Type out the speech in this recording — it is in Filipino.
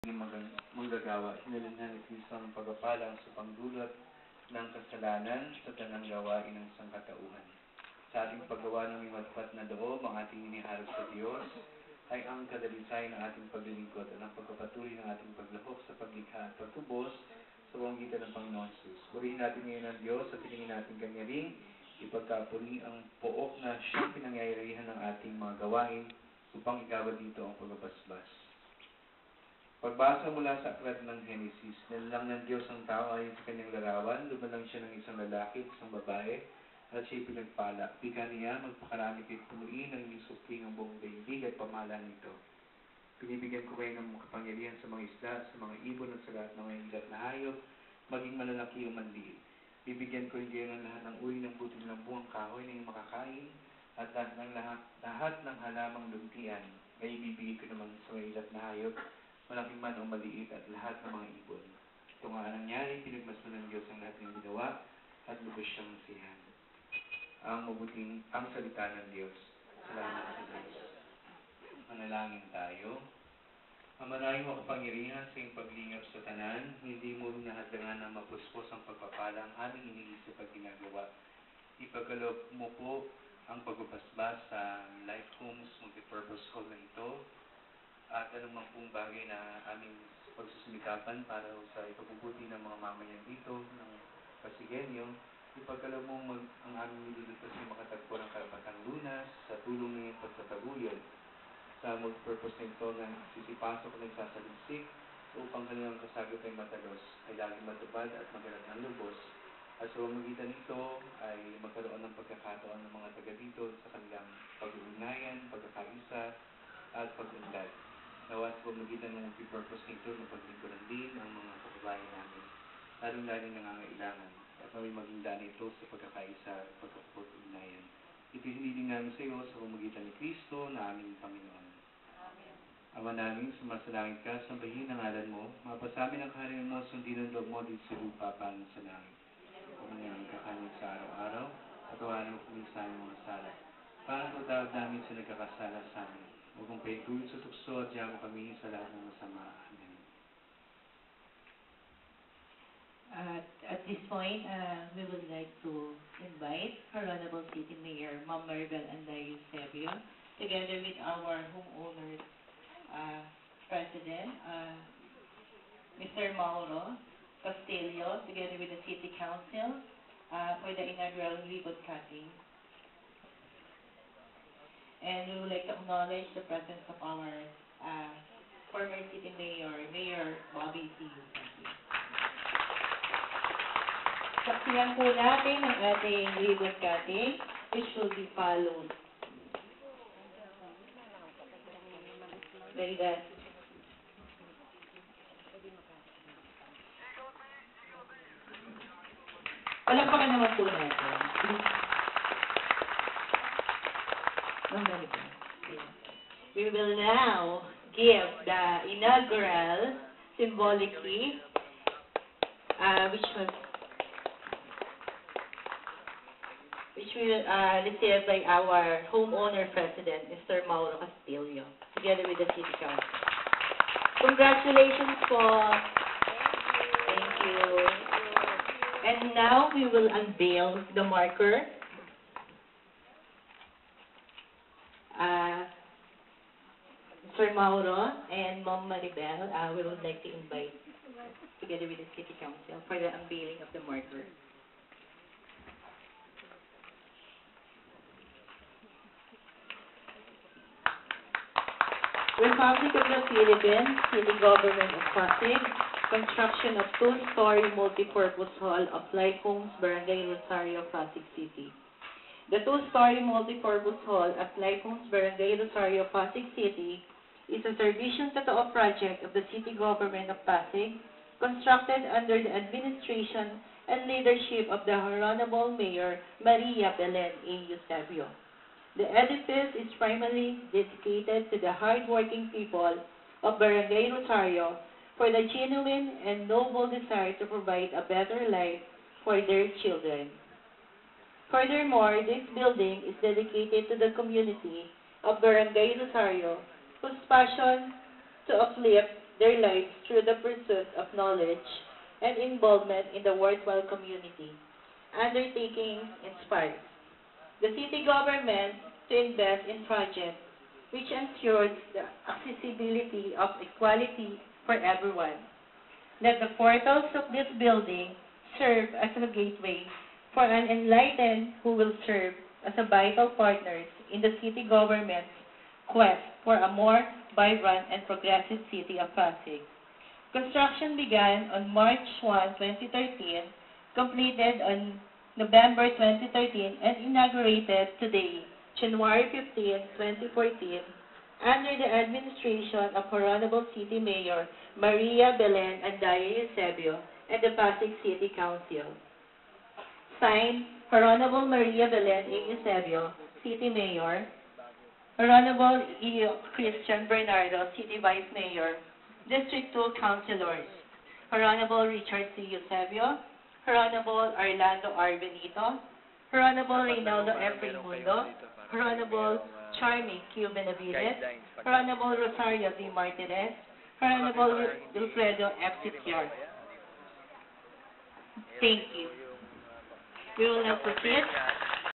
manggagawa. Hinalinghan ni Kristo ang pagpapalang sa pangdulot ng kasalanan sa tanang gawain ng sangkatauhan. Sa ating paggawa ng matpat na loob, ang ating iniharap sa Diyos ay ang kadalisay ng ating paglilingkod at ang pagpapatuloy ng ating paglahok sa paglikha at pagtubos sa pamamagitan ng Panginoon Jesus. Purihin natin ngayon ang Diyos at tingin natin kanya rin ipagkapuri ang pook na siyang pinangyayarihan ng ating mga gawain upang igawad dito ang pagbabasbas. Pagbasa mula sa aklat ng Henesis, nilalang ng Diyos ang tao ayon sa kanyang larawan, lumalang siya ng isang lalaki at isang babae, at siya'y pinagpala. Bika niya, magpakarami kayo punuin ng isukling ang buong daigdig at pamahalaan nito. Pinibigyan ko kayo ng kapangyarihan sa mga isda, sa mga ibon at sa lahat ng mga ilat na hayop, maging malalaki o manliit. Bibigyan ko rin kayo ng lahat ng uri ng butil ng buwang kahoy na iyong makakain, at lahat ng halamang luntian, ay ibibigay ko naman sa mga ilat na hayop, malaking man o maliit at lahat ng mga ibon. Ito nga nangyari, pinagmasdan ng Diyos ang lahat ng ginawa at lubos siyang nasiyahan. Ang salita ng Diyos. Salamat sa Diyos. Manalangin tayo. Amanahin mo kapangyarihan sa iyong paglingap sa tanan, hindi mo hinahadlangan na mapuspos ang pagpapala ang aming iniisip at ginagawa. Ipagkaloob mo po ang pagbabasbas sa Life Homes Multipurpose Hall na ito, at anumang pong bagay na aming pagsusumikapan para sa ipagbubuti ng mga mamayan dito, ng Pasigenyo, ipagkaloob mo ang aming nilulutos na makatagpo ng karapatang lunas sa tulong ng iyong pagtataguyod sa multipurpose na ito na sisipasok at nagsasaliksik upang kanilang kasagot ay matalos, ay laging matubad at magalat ng lubos. At sa pamamagitan nito ay magkaroon ng pagkakataon ng mga taga dito sa kanilang pag-uugnayan, pagkakaisa at pag-unlad. Nawa sa pamamagitan ng multipurpose nito na paglingkuran din ang mga kababayan namin, lalong-lalong nangangailangan, at may maging daan ito sa pagkakaisa at pagkakapag-ugnayan. Ito hiniling namin sa iyo sa pamamagitan ni Kristo na aming Panginoon. Amen. Ama namin, sumasalangit ka, sambahin ang ngalan mo, mapasamin ang kaharian mo, sundin ang loob mo dito sa lupa paano sa langit. Kumangyang kakanin sa araw-araw, at tawanan mo kami sa aming mga sala. Parang patawad namin sa nagkakasala sa amin. Huwag mong paikuin sa tukso at diyan mo kami sa lahat ng masama. Amen. At this point, we would like to invite our Honorable City Mayor, Ma'am Maribel Anday Eusebio, together with our homeowners President, Mr. Mauro Castillo, together with the City Council, for the inaugural ribbon cutting. And we would like to acknowledge the presence of our former City Mayor, Mayor Bobby C. Eusebio. Saksiyan po natin ang ating ribbon cutting, which will be followed. Very good. Palakpakan naman po natin. We will now give the inaugural symbolic gift, which will received by our homeowner president, Mr. Mauro Castillo, together with the City Council. Congratulations po. Thank you. And now we will unveil the marker. Mr. Mauro and Ma'am Maribel, we would like to invite together with the City Council for the unveiling of the marker. Republic of the Philippines, City Government of Pasig, construction of two-story multipurpose hall of Life Homes, Barangay Rosario, Pasig City. The two-story multipurpose hall at Life Homes, Barangay Rosario, Pasig City is a Servicium Totoo project of the City Government of Pasig, constructed under the administration and leadership of the Honorable Mayor Maria Belen A. Eusebio. The edifice is primarily dedicated to the hard-working people of Barangay Rosario for the genuine and noble desire to provide a better life for their children. Furthermore, this building is dedicated to the community of Barangay Rosario, whose passion to uplift their lives through the pursuit of knowledge and involvement in the worthwhile community. Undertaking inspires the city government to invest in projects which ensures the accessibility of equality for everyone. Let the portals of this building serve as a gateway for an enlightened who will serve as a vital partners in the city government's quest for a more vibrant and progressive city of Pasig. Construction began on March 1, 2013, completed on November 2013, and inaugurated today, January 15, 2014, under the administration of Honorable City Mayor Maria Belen Andaya Eusebio and the Pasig City Council. Signed, Honorable Maria Belen A. Eusebio, City Mayor, Honorable E. Christian Bernardo, City Vice Mayor, District 2 Councilors, Honorable Richard C. Eusebio, Honorable Orlando R. Benito, Honorable Reynaldo F. Raimundo, Honorable Charming Q. Benavides, Honorable Rosario D. Martinez, Honorable Wilfredo F. Sitior. Thank you. We will now proceed